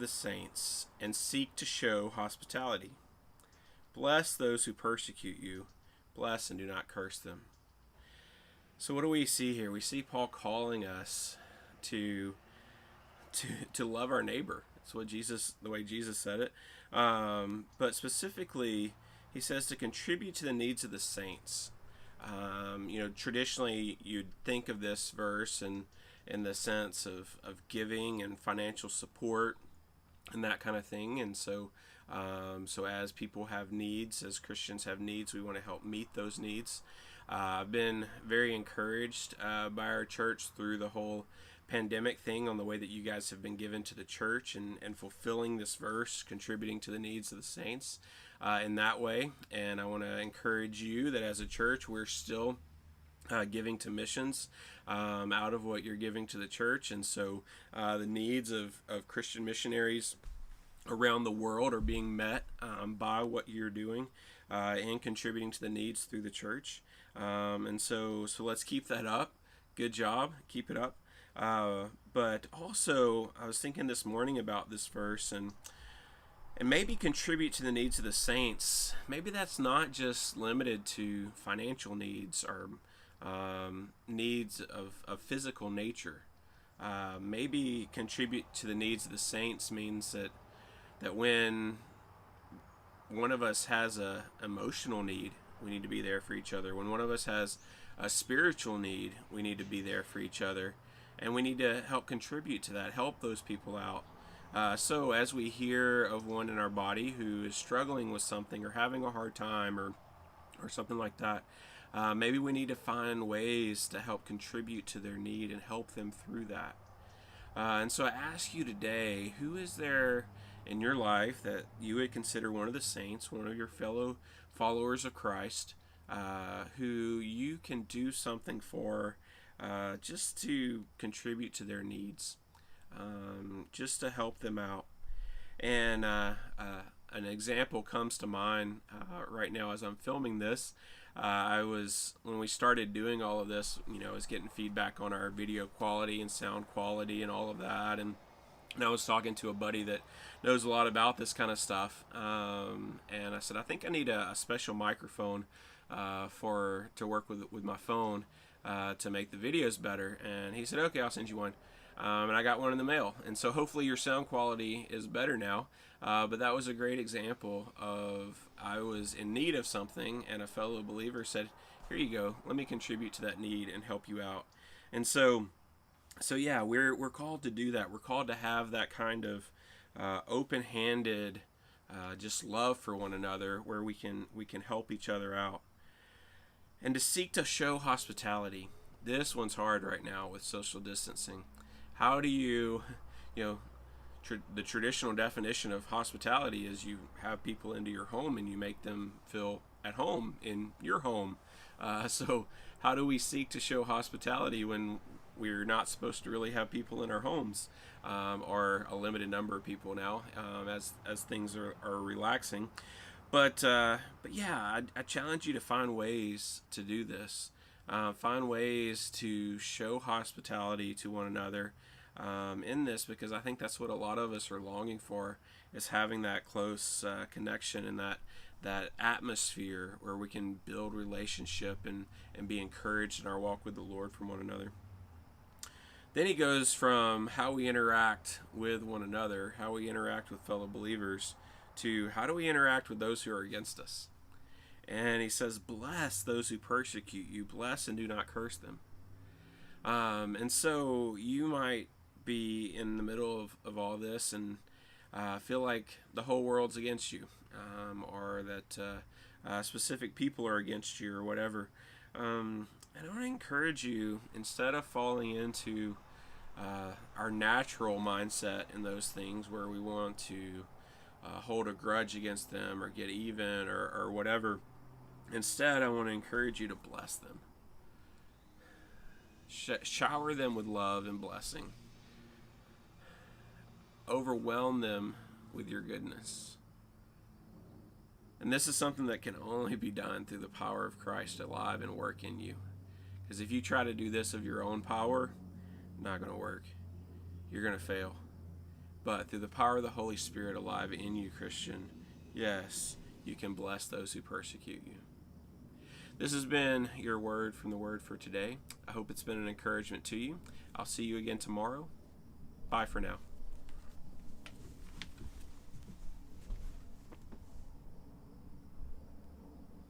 the saints and seek to show hospitality. Bless those who persecute you. Bless and do not curse them. So what do we see here? We see Paul calling us to love our neighbor. That's what the way Jesus said it. But specifically, he says to contribute to the needs of the saints. Traditionally you'd think of this verse in the sense of giving and financial support and that kind of thing. And so as people have needs, as Christians have needs, we want to help meet those needs. I've been very encouraged by our church through the whole pandemic thing on the way that you guys have been given to the church and fulfilling this verse, contributing to the needs of the saints in that way. And I want to encourage you that as a church, we're still giving to missions out of what you're giving to the church. And so the needs of Christian missionaries around the world are being met by what you're doing and contributing to the needs through the church. And so let's keep that up. Good job. Keep it up. But also, I was thinking this morning about this verse and maybe contribute to the needs of the saints. Maybe that's not just limited to financial needs or needs of physical nature. Maybe contribute to the needs of the saints means that when one of us has a emotional need, we need to be there for each other. When one of us has a spiritual need, we need to be there for each other. And we need to help contribute to that, help those people out. So as we hear of one in our body who is struggling with something or having a hard time or something like that, maybe we need to find ways to help contribute to their need and help them through that. And so I ask you today, who is there in your life that you would consider one of the saints, one of your fellow followers of Christ, who you can do something for just to contribute to their needs, just to help them out. And an example comes to mind right now as I'm filming this. When we started doing all of this, I was getting feedback on our video quality and sound quality and all of that, and I was talking to a buddy that knows a lot about this kind of stuff, and I said, I think I need a special microphone to work with my phone to make the videos better. And he said, okay, I'll send you one. And I got one in the mail. And so hopefully your sound quality is better now. But that was a great example of I was in need of something, and a fellow believer said, here you go, let me contribute to that need and help you out. And so yeah, we're called to do that. We're called to have that kind of open-handed just love for one another, where we can help each other out. And to seek to show hospitality. This one's hard right now with social distancing. How do you the traditional definition of hospitality is you have people into your home and you make them feel at home in your home. So how do we seek to show hospitality when we're not supposed to really have people in our homes, or a limited number of people now, as things are relaxing? But yeah, I challenge you to find ways to do this. Find ways to show hospitality to one another in this, because I think that's what a lot of us are longing for, is having that close connection and that atmosphere where we can build relationship and be encouraged in our walk with the Lord from one another. Then he goes from how we interact with one another, how we interact with fellow believers, to how do we interact with those who are against us. And he says, bless those who persecute you, bless and do not curse them. And so you might be in the middle of all this and feel like the whole world's against you, or that specific people are against you or whatever. And I want to encourage you, instead of falling into our natural mindset in those things where we want to hold a grudge against them or get even or whatever, instead I want to encourage you to bless them. Shower them with love and blessing. Overwhelm them with your goodness. And this is something that can only be done through the power of Christ alive and work in you. Because if you try to do this of your own power, not going to work. You're going to fail. but through the power of the Holy Spirit alive in you, Christian, yes, you can bless those who persecute you. This has been your word from the Word for today. I hope it's been an encouragement to you. I'll see you again tomorrow. Bye for now.